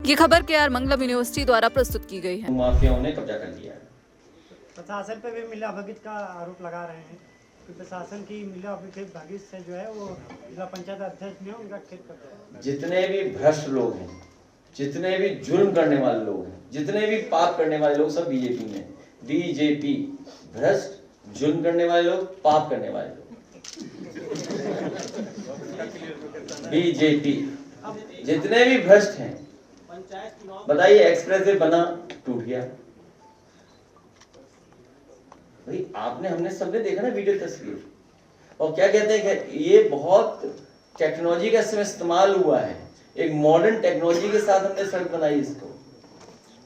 ये खबर KR मंगलम university द्वारा प्रस्तुत की गई है। माफियाओं ने कब्जा कर लिया है। प्रशासन पे भी मिलाभगत का आरोप लगा रहे हैं कि प्रशासन की मिलाभगत से जो है वो जिला पंचायत अध्यक्ष ने उनका खेत करता है। जितने भी भ्रष्ट लोग हैं, जितने भी जुल्म करने वाले लोग हैं, जितने भी पाप करने वाले लोग सब बीजेपी में। बीजेपी भ्रष्ट, जुल्म करने वाले लोग, पाप करने वाले लोग। बीजेपी जितने भी भ्रष्ट हैं, बताइए एक्सप्रेस वे बना, टूट गया। भाई आपने हमने सबने देखा ना वीडियो तस्वीर, और क्या कहते हैं कि ये बहुत टेक्नोलॉजी का इसमें इस्तेमाल हुआ है। एक मॉडर्न टेक्नोलॉजी के साथ हमने सड़क बनाई इसको,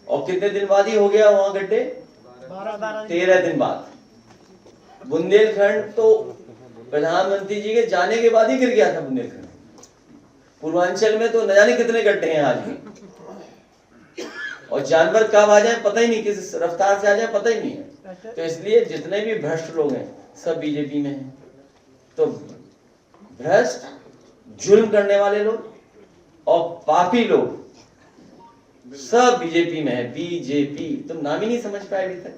और कितने दिन बाद ही हो गया वहां गड्ढे? 13 दिन बाद। बुंदेलखंड तो प्रधानमंत्री जी के जाने के बाद ही गिर गया था बुंदेलखंड। पूर्वांचल में तो न जाने कितने गड्ढे हैं आज भी, और जानवर कब आ जाए पता ही नहीं, किस रफ्तार से आ जाए पता ही नहीं है। तो इसलिए जितने भी भ्रष्ट लोग हैं सब बीजेपी में हैं। तो भ्रष्ट, जुल्म करने वाले लोग और पापी लोग सब बीजेपी में है। बीजेपी तुम नाम ही नहीं समझ पाए अभी तक।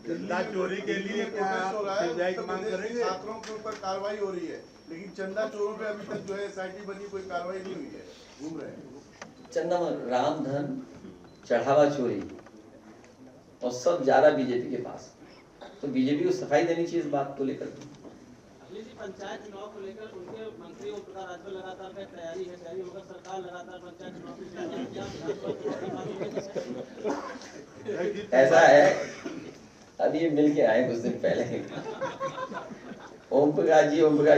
चंदा चोरी के लिए मांग करेंगे। छात्रों के ऊपर कार्रवाई हो रही है, लेकिन चंदा चोरों पे अभी तक जो है एसआईटी बनी, कोई कार्रवाई नहीं हुई है, घूम रहे हैं। चंदा राम धन, चढ़ावा चोरी और सब जा रहा बीजेपी के पास। तो बीजेपी को सफाई देनी चाहिए इस बात को लेकर। पंचायत चुनाव को लेकर उनके मंत्री ओम प्रकाश राजभर लगातार तैयारी है, मगर सरकार लगातार पंचायत चुनाव ऐसा है, अभी ये मिल के आए कुछ दिन पहले, ओम प्रकाश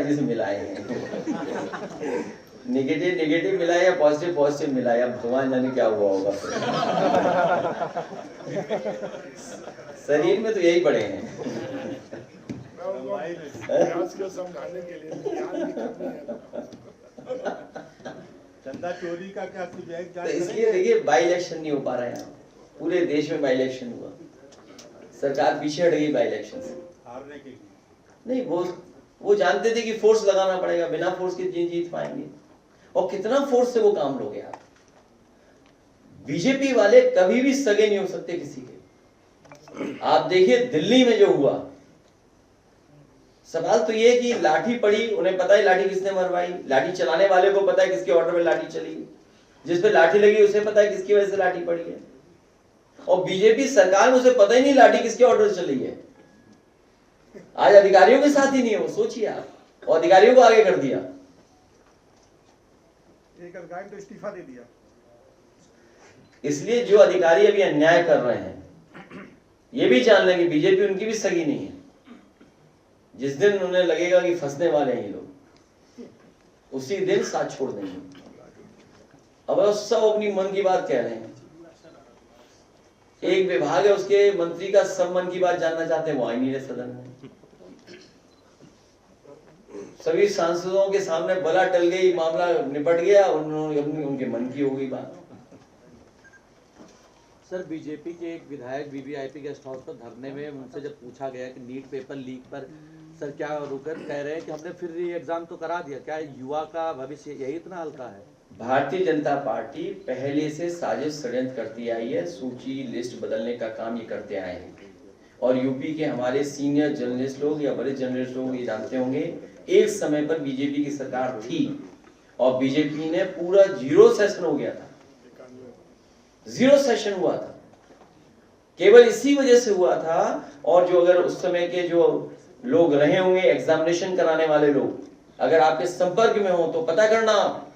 जी से मिलाए हैं। निगेटिव मिला या पॉजिटिव मिला, या भगवान जाने क्या हुआ होगा। शरीर में तो यही पड़े हैं। चंदा चोरी का क्या तो इसलिए देखिए बाई इलेक्शन नहीं हो पा रहा है यहाँ। पूरे देश में बाई इलेक्शन हुआ, सरकार पीछे हट गई बाई इलेक्शन से। हारने के लिए नहीं, वो जानते थे कि फोर्स लगाना पड़ेगा, बिना फोर्स के जीत पाएंगे। और कितना फोर्स से वो काम लोगे आप। बीजेपी वाले कभी भी सगे नहीं हो सकते किसी के। आप देखिए दिल्ली में जो हुआ, सवाल तो ये कि लाठी पड़ी, उन्हें पता है लाठी किसने मरवाई, लाठी चलाने वाले को पता है किसके ऑर्डर में लाठी चली, जिस पे लाठी लगी उसे पता है किसकी वजह से लाठी पड़ी है। और बीजेपी सरकार में उसे पता ही नहीं लाठी किसके ऑर्डर से चली है। आज अधिकारियों के साथ ही नहीं है वो, सोचिए आप, और अधिकारियों को आगे कर दिया। एक अधिकारी तो इस्तीफा दे दिया। इसलिए जो अधिकारी अभी अन्याय कर रहे हैं ये भी जान लेंगे बीजेपी उनकी भी सगी नहीं है। जिस दिन उन्हें लगेगा कि फंसने वाले हैं ये लोग, उसी दिन साथ छोड़ देंगे। अब सब अपनी मन की बात कह रहे हैं। एक विभाग है उसके मंत्री का सब मन की बात जानना चाहते हैं, वो आई नहीं रहे सदन में। सभी सांसदों के सामने बला टल गई, मामला निपट गया, उन्होंने उनके मन की हो गई बात। सर बीजेपी के एक विधायक वीवीआईपी गेस्ट हाउस पर धरने में उनसे जब पूछा गया कि नीट पेपर लीक पर सर क्या रुकर, कह रहे हैं कि हमने फिर एग्जाम तो करा दिया, क्या युवा का भविष्य यही इतना हल्का है? भारतीय जनता पार्टी पहले से साजिश षड्यंत्र करती आई है, सूची लिस्ट बदलने का काम ये करते आए हैं। और यूपी के हमारे सीनियर जर्नलिस्ट लोग या बड़े जर्नलिस्ट लोग ये जानते होंगे, एक समय पर बीजेपी की सरकार थी और बीजेपी ने पूरा 0 सेशन हो गया था, 0 सेशन हुआ था। केवल इसी वजह से हुआ था। और जो अगर उस समय के जो लोग रहे होंगे एग्जामिनेशन कराने वाले लोग, अगर आपके संपर्क में हो तो पता करना आप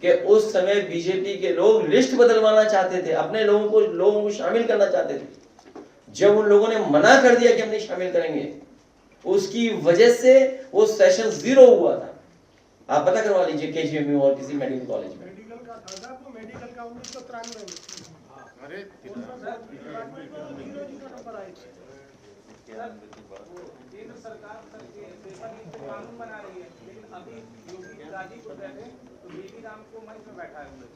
कि उस समय बीजेपी के लोग लिस्ट बदलवाना चाहते थे, अपने लोगों को शामिल करना चाहते थे। जब उन लोगों ने मना कर दिया कि हम नहीं शामिल करेंगे, उसकी वजह से वो सेशन 0 हुआ था। आप पता करवा लीजिए केजीएमयू और किसी मेडिकल कॉलेज में। मेडिकल का 1993 में। अरे केंद्र सरकार पेपर लीक पे कानून बना रही है, लेकिन अभी योगी गाजीपुर गए थे तो बीबी राम को मंच में बैठाए हुए।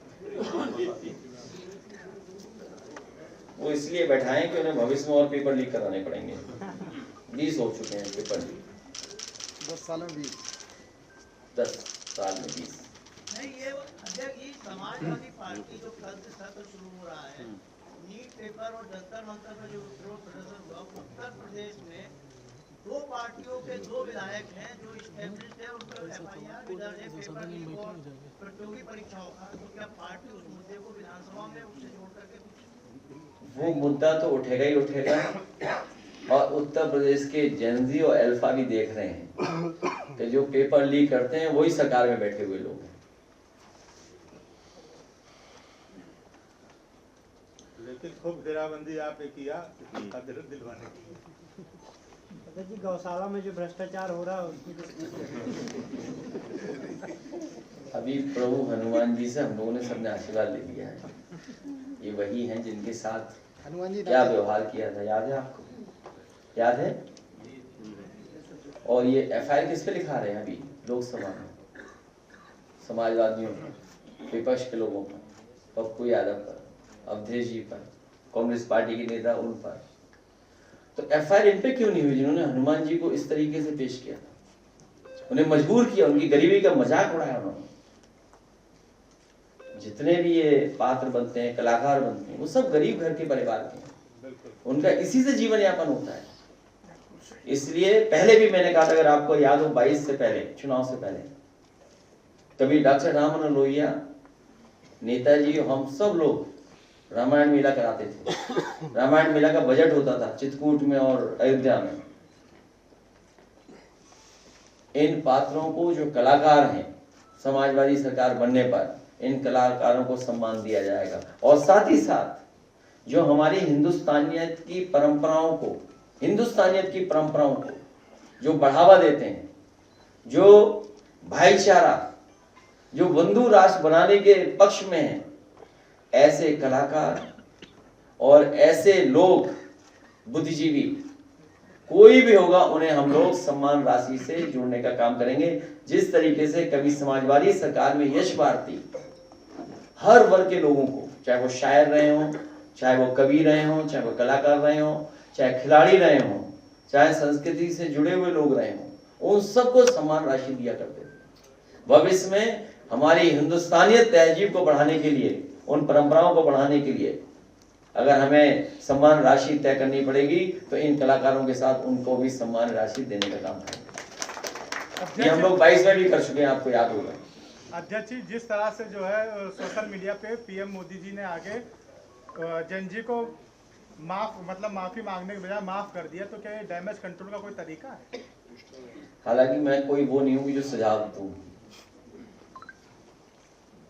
वो इसलिए बैठाएं कि उन्हें भविष्य में और पेपर लीक कराने पड़ेंगे। 20 हो चुके हैं पेपर लीक। 10 साल में 20। 10 साल में 20। नहीं ये अध्यक्ष जी, समाजवादी पार्टी जो कल से सत्र शुरू हो रहा है, नीट पेपर और जंतर मंतर का जो विरोध प्रदर्शन हुआ, उत्तर प्रदेश में दो पार्टियों के दो विधायक हैं जो स्टैब्लिश्ड है, उन पर FIR भी दर्ज है पेपर लीक और प्रतियोगी परीक्षाओं का। तो क्या पार्टी उस मुद्दे को विधानसभा में उससे जोड़ करके कुछ वो मुद्दा तो उठेगा ही उठेगा, और उत्तर प्रदेश के जेनजी और अल्फा भी देख रहे हैं कि जो पेपर लीक करते हैं वही सरकार में बैठे हुए लोग हैं। लेकिन खूब घेराबंदी आपने किया खातिर दिलवाने की। अध्यक्ष जी, गौशाला में जो भ्रष्टाचार हो रहा है उसकी अभी प्रभु हनुमान जी से हम लोगों ने सबने आशीर्वाद ले लिया है। ये वही हैं जिनके साथ क्या व्यवहार किया था, याद है आपको? याद है? और ये FIR किस पे लिखा रहे हैं अभी लोकसभा में? समाजवादियों पर, विपक्ष के लोगों पर, पप्पू यादव पर, अवधेश जी पर, कांग्रेस पार्टी के नेता उन पर। तो FIR इन पे क्यों नहीं हुई जिन्होंने हनुमान जी को इस तरीके से पेश किया था? उन्हें मजबूर किया, उनकी गरीबी का मजाक उड़ाया उन्होंने। जितने भी ये पात्र बनते हैं, कलाकार बनते हैं, वो सब गरीब घर के परिवार के हैं, उनका इसी से जीवन यापन होता है। इसलिए पहले भी मैंने कहा था, अगर आपको याद हो 22 से पहले, चुनाव से पहले, तभी डॉक्टर राममनोहर लोहिया, नेताजी, हम सब लोग रामायण मेला कराते थे। रामायण मेला का बजट होता था चित्रकूट में और अयोध्या में। इन पात्रों को, जो कलाकार हैं, समाजवादी सरकार बनने पर इन कलाकारों को सम्मान दिया जाएगा। और साथ ही साथ जो हमारी हिंदुस्तानियत की परंपराओं को जो बढ़ावा देते हैं, जो भाईचारा, जो बंधु राष्ट्र बनाने के पक्ष में हैं, ऐसे कलाकार और ऐसे लोग, बुद्धिजीवी, कोई भी होगा, उन्हें हम लोग सम्मान राशि से जोड़ने का काम करेंगे। जिस तरीके से कभी समाजवादी सरकार में यश भारती हर वर्ग के लोगों को, चाहे वो शायर रहे हों, चाहे वो कवि रहे हों, चाहे वो कलाकार रहे हों, चाहे खिलाड़ी रहे हों, चाहे संस्कृति से जुड़े हुए लोग रहे हों, उन सबको सम्मान राशि दिया करते थे। भविष्य में हमारी हिंदुस्तानियत तहजीब को बढ़ाने के लिए, उन परंपराओं को बढ़ाने के लिए अगर हमें सम्मान राशि तय करनी पड़ेगी, तो इन कलाकारों के साथ उनको भी सम्मान राशि देने का काम करेंगे। ये हम लोग 22 में भी कर चुके हैं, आपको याद होगा। अध्यक्ष जी, जिस तरह से जो है सोशल मीडिया पे PM मोदी जी ने आगे जैन जी को माफी मांगने के बजाय माफ कर दिया, तो क्या ये डैमेज कंट्रोल का कोई तरीका है? हालांकि मैं कोई वो नहीं हूँ जो सुझाव दूं,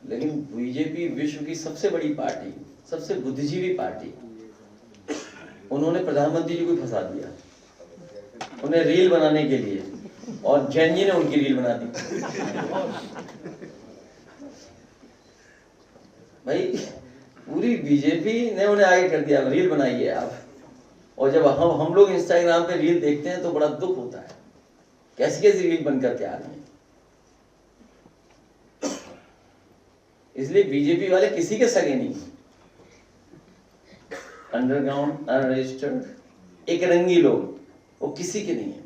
लेकिन बीजेपी विश्व की सबसे बड़ी पार्टी, सबसे बुद्धिजीवी पार्टी, उन्होंने प्रधानमंत्री जी को फंसा दिया, उन्हें रील बनाने के लिए, और जैन जी ने उनकी रील बना दी। भाई पूरी बीजेपी ने उन्हें आगे कर दिया, रील बनाइए आप। और जब हम लोग इंस्टाग्राम पे रील देखते हैं तो बड़ा दुख होता है, कैसी कैसी रील बन करके आ रही है। इसलिए बीजेपी वाले किसी के सगे नहीं, अंडरग्राउंड, अनरजिस्टर्ड, एक रंगी लोग, वो किसी के नहीं है।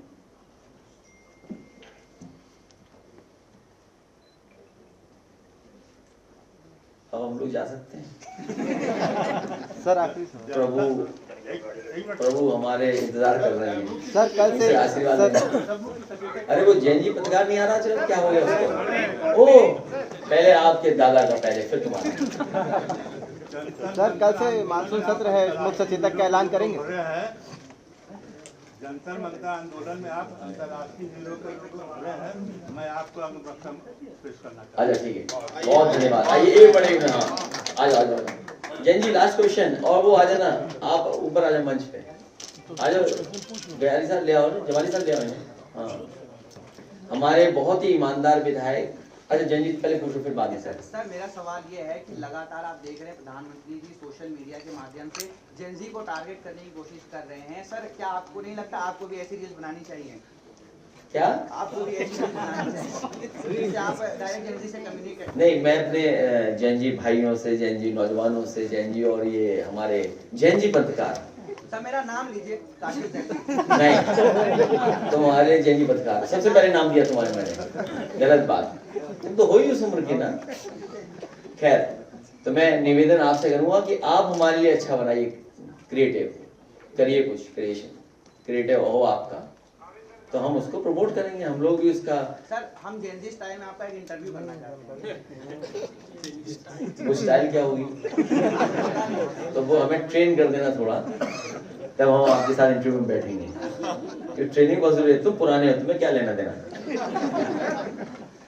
अब हम लोग जा सकते हैं। सर आखिरी प्रभु हमारे इंतजार कर रहे हैं सर, कल से आशीर्वाद। अरे वो जैन जी पत्रकार नहीं आ रहा, चलो क्या हो गया उसको? ओ पहले आपके दादा का, पहले फिर तुम्हारा। सर कल से मानसून सत्र है, लोक सचेतक का ऐलान करेंगे। जंतर मंतर आंदोलन में आप अंतर्राष्ट्रीय हीरो के रूप में हो रहे हैं, मैं आपको अनुपस्थित पेश करना चाहता हूं। अच्छा ठीक है, बहुत धन्यवाद। आइए एक बड़े में, हाँ आ जाओ जैन जी, लास्ट क्वेश्चन। और वो आ जाना, आप ऊपर आ जाओ मंच पे, आ जाओ। गयाली साहब ले आओ, जवानी साहब ले आओ। हाँ, हमारे बहुत ही ईमानदार विधायक। अच्छा जैन जी पहले पूछो, फिर बाद में। सर मेरा सवाल ये है कि लगातार आप देख रहे हैं प्रधानमंत्री जी सोशल मीडिया के माध्यम से जेन जी को टारगेट करने की कोशिश कर रहे हैं। सर क्या आपको नहीं लगता आपको भी ऐसी रील्स बनानी चाहिए? क्या आपको भी ऐसी रील्स बनानी चाहिए? आप डायरेक्ट जेन जी से कम्युनिकेट नहीं, मैं अपने जैन जी भाइयों से, जैन जी नौजवानों से, जैन जी और ये हमारे जैन जी पत्रकार सर मेरा नाम लीजिए काशिफ जैन। नहीं, तुम्हारे जेनी पत्रकार सबसे पहले नाम दिया तुम्हारे, मैंने गलत बात, तुम तो हो ही उस उम्र के ना। खैर, तो मैं निवेदन आपसे करूंगा कि आप हमारे लिए अच्छा बनाइए, क्रिएटिव करिए, कुछ क्रिएटिव हो आपका, तो हम उसको प्रमोट करेंगे, हम लोग भी उसका। सर हम जेनजी स्टाइल में आपका एक इंटरव्यू करना चाहते हैं। वो स्टाइल क्या होगी? तो वो हमें ट्रेन कर देना थोड़ा, तब हम आपके साथ इंटरव्यू में बैठेंगे। ट्रेनिंग बहुत जरूरी है, तुम पुराने हो, तुम्हें क्या लेना देना।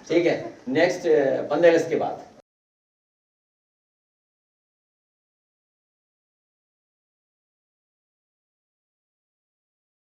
ठीक है, नेक्स्ट 15 अगस्त के बाद